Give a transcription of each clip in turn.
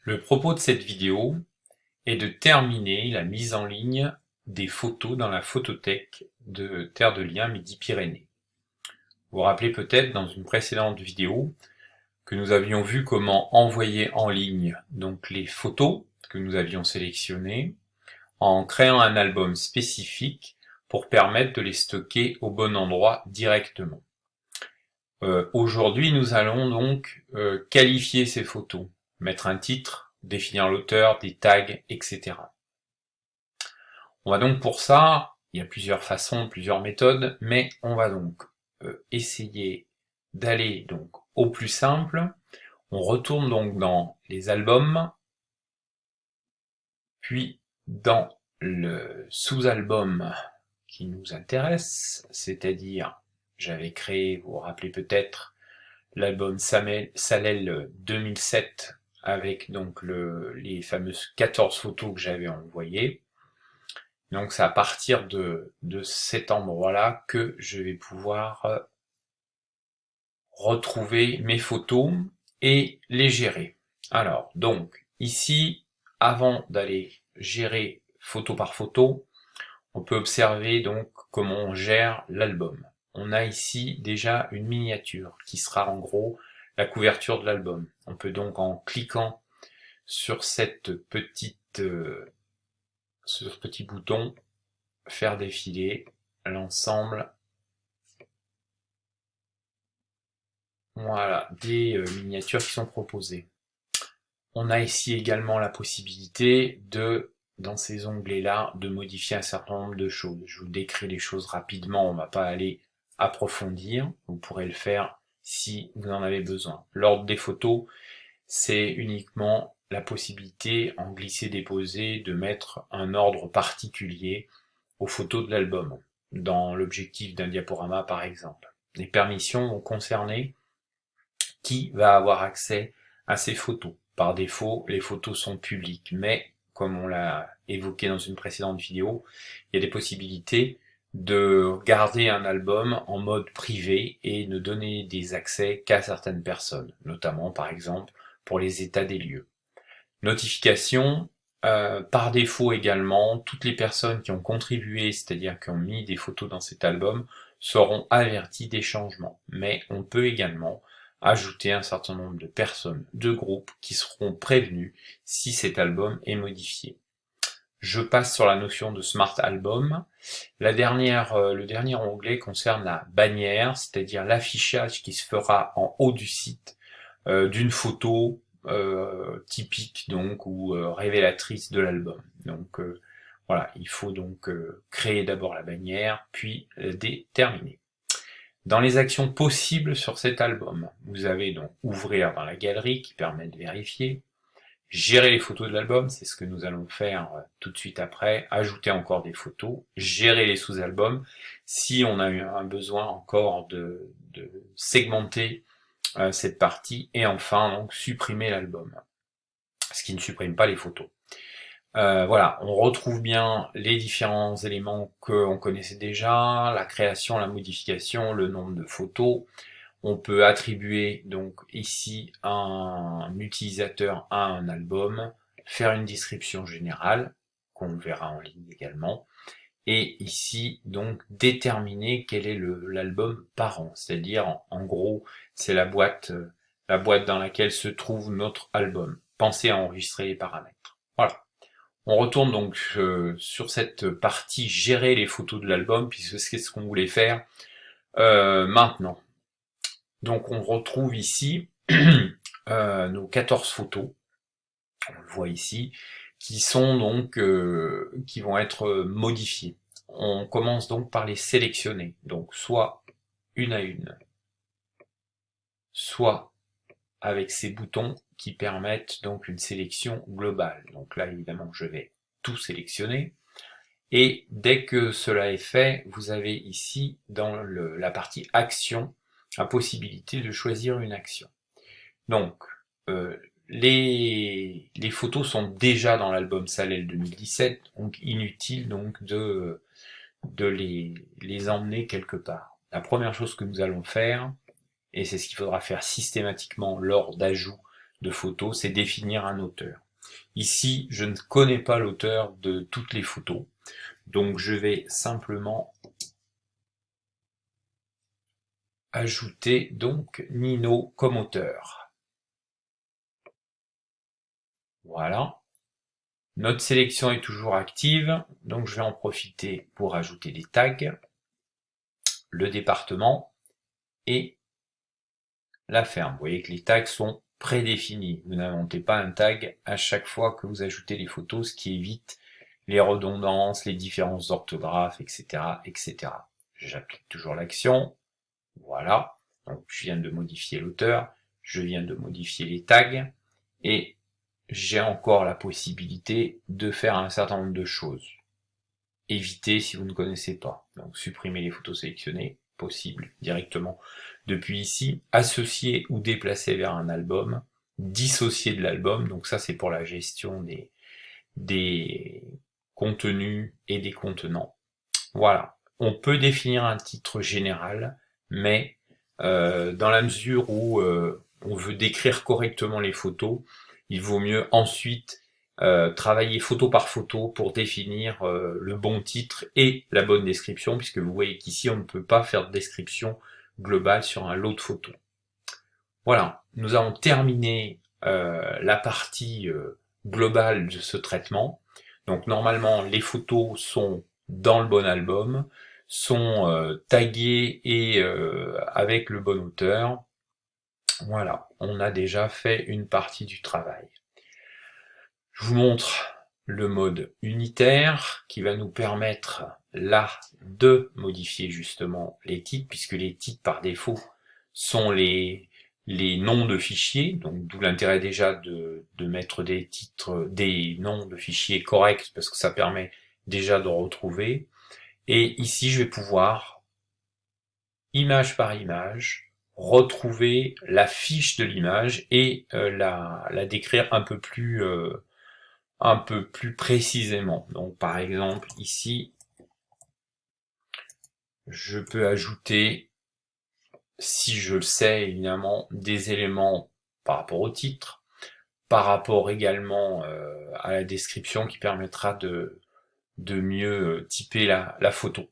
Le propos de cette vidéo est de terminer la mise en ligne des photos dans la photothèque de Terre de Liens Midi-Pyrénées. Vous vous rappelez peut-être dans une précédente vidéo que nous avions vu comment envoyer en ligne donc les photos que nous avions sélectionnées en créant un album spécifique pour permettre de les stocker au bon endroit directement. Aujourd'hui, nous allons donc qualifier ces photos, mettre un titre, définir l'auteur, des tags, etc. On va donc pour ça, il y a plusieurs façons, plusieurs méthodes, mais on va donc essayer d'aller donc au plus simple. On retourne donc dans les albums, puis dans le sous-album qui nous intéresse, c'est-à-dire j'avais créé, vous vous rappelez peut-être, l'album Salel 2007 avec donc les fameuses 14 photos que j'avais envoyées. Donc c'est à partir de cet endroit-là que je vais pouvoir retrouver mes photos et les gérer. Alors donc ici, avant d'aller gérer photo par photo, on peut observer donc comment on gère l'album. On a ici déjà une miniature qui sera en gros la couverture de l'album. On peut donc en cliquant sur cette sur ce petit bouton faire défiler l'ensemble des miniatures qui sont proposées. On a ici également la possibilité dans ces onglets-là, de modifier un certain nombre de choses. Je vous décris les choses rapidement, on ne va pas aller approfondir, vous pourrez le faire si vous en avez besoin. L'ordre des photos, c'est uniquement la possibilité, en glisser-déposer, de mettre un ordre particulier aux photos de l'album, dans l'objectif d'un diaporama par exemple. Les permissions vont concerner qui va avoir accès à ces photos. Par défaut, les photos sont publiques, mais comme on l'a évoqué dans une précédente vidéo, il y a des possibilités de garder un album en mode privé et ne donner des accès qu'à certaines personnes, notamment par exemple pour les états des lieux. Notification, par défaut également, toutes les personnes qui ont contribué, c'est-à-dire qui ont mis des photos dans cet album, seront averties des changements. Mais on peut également ajouter un certain nombre de personnes, de groupes, qui seront prévenus si cet album est modifié. Je passe sur la notion de Smart Album. Le dernier onglet concerne la bannière, c'est-à-dire l'affichage qui se fera en haut du site d'une photo typique donc ou révélatrice de l'album. Donc voilà, il faut donc créer d'abord la bannière, puis la déterminer. Dans les actions possibles sur cet album, vous avez donc ouvrir dans la galerie qui permet de vérifier, gérer les photos de l'album, c'est ce que nous allons faire tout de suite après, ajouter encore des photos, gérer les sous-albums, si on a eu un besoin encore de segmenter cette partie, et enfin donc supprimer l'album, ce qui ne supprime pas les photos. Voilà, on retrouve bien les différents éléments qu'on connaissait déjà, la création, la modification, le nombre de photos. On peut attribuer donc ici un utilisateur à un album, faire une description générale, qu'on verra en ligne également, et ici donc déterminer quel est l'album parent, c'est-à-dire en gros c'est la boîte dans laquelle se trouve notre album. Pensez à enregistrer les paramètres. Voilà. On retourne donc sur cette partie gérer les photos de l'album, puisque c'est ce qu'on voulait faire maintenant. Donc on retrouve ici nos 14 photos, on le voit ici, qui sont donc qui vont être modifiées. On commence donc par les sélectionner, donc soit une à une, soit avec ces boutons qui permettent donc une sélection globale. Donc là évidemment je vais tout sélectionner, et dès que cela est fait, vous avez ici dans la partie action la possibilité de choisir une action. Donc les photos sont déjà dans l'album Salel 2017, donc inutile donc de les emmener quelque part. La première chose que nous allons faire, et c'est ce qu'il faudra faire systématiquement lors d'ajout de photos, c'est définir un auteur. Ici, je ne connais pas l'auteur de toutes les photos, donc je vais simplement ajouter donc Nino comme auteur. Voilà. Notre sélection est toujours active, donc je vais en profiter pour ajouter les tags, le département et la ferme. Vous voyez que les tags sont prédéfinis. Vous n'inventez pas un tag à chaque fois que vous ajoutez les photos, ce qui évite les redondances, les différences d'orthographe, etc., etc. J'applique toujours l'action. Voilà. Donc, je viens de modifier l'auteur, je viens de modifier les tags, et j'ai encore la possibilité de faire un certain nombre de choses. Éviter si vous ne connaissez pas. Donc, supprimer les photos sélectionnées, possible directement depuis ici. Associer ou déplacer vers un album. Dissocier de l'album. Donc ça, c'est pour la gestion des contenus et des contenants. Voilà. On peut définir un titre général, mais dans la mesure où on veut décrire correctement les photos, il vaut mieux ensuite travailler photo par photo pour définir le bon titre et la bonne description, puisque vous voyez qu'ici on ne peut pas faire de description globale sur un lot de photos. Voilà, nous avons terminé la partie globale de ce traitement. Donc normalement les photos sont dans le bon album, sont taguées et avec le bon auteur. Voilà, on a déjà fait une partie du travail. Je vous montre le mode unitaire qui va nous permettre là de modifier justement les titres, puisque les titres par défaut sont les noms de fichiers, donc d'où l'intérêt déjà de mettre des titres, des noms de fichiers corrects, parce que ça permet déjà de retrouver. Et ici, je vais pouvoir, image par image, retrouver la fiche de l'image et la décrire un peu plus précisément. Donc par exemple ici, je peux ajouter, si je le sais évidemment, des éléments par rapport au titre, par rapport également à la description qui permettra de mieux typer la photo.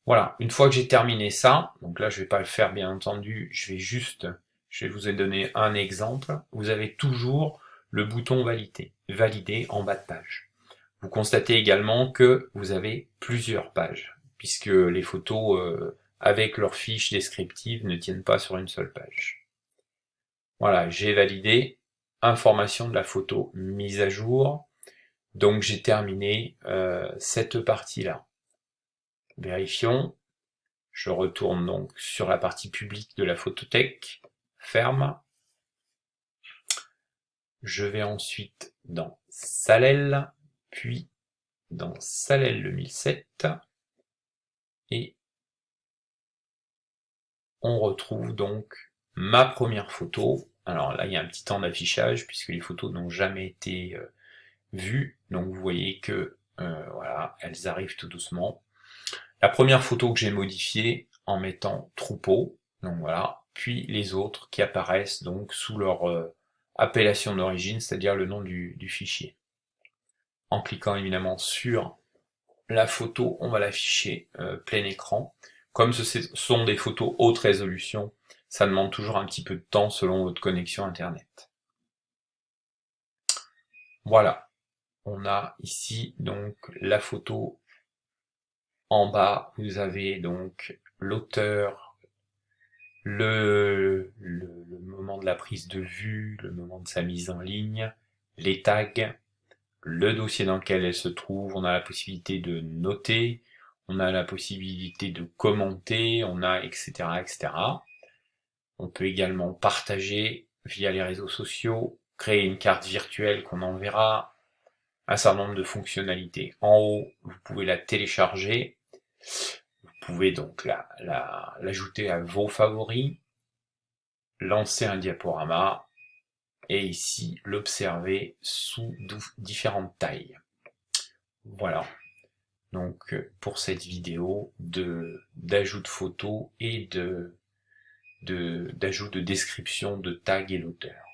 Voilà, une fois que j'ai terminé ça, donc là je vais pas le faire bien entendu, je vais vous donner un exemple. Vous avez toujours le bouton valider en bas de page. Vous constatez également que vous avez plusieurs pages, puisque les photos avec leurs fiches descriptives ne tiennent pas sur une seule page. Voilà, j'ai validé, information de la photo mise à jour, donc j'ai terminé cette partie-là. Vérifions. Je retourne donc sur la partie publique de la photothèque, ferme. Je vais ensuite dans Salel, puis dans Salel 2007, et on retrouve donc ma première photo. Alors là, il y a un petit temps d'affichage, puisque les photos n'ont jamais été vues, donc vous voyez que voilà, elles arrivent tout doucement. La première photo que j'ai modifiée en mettant troupeau, donc voilà, puis les autres qui apparaissent donc sous leur appellation d'origine, c'est-à-dire le nom du fichier. En cliquant évidemment sur la photo, on va l'afficher plein écran. Comme ce sont des photos haute résolution, ça demande toujours un petit peu de temps selon votre connexion internet. Voilà, on a ici donc la photo. En bas, vous avez donc l'auteur, le moment de la prise de vue, le moment de sa mise en ligne, les tags, le dossier dans lequel elle se trouve, on a la possibilité de noter, on a la possibilité de commenter, on a etc. etc. On peut également partager via les réseaux sociaux, créer une carte virtuelle qu'on enverra, un certain nombre de fonctionnalités. En haut, vous pouvez la télécharger. Vous pouvez donc l'ajouter à vos favoris, lancer un diaporama, et ici l'observer sous différentes tailles. Voilà, donc pour cette vidéo d'ajout de photos et d'ajout de description de tag et l'auteur.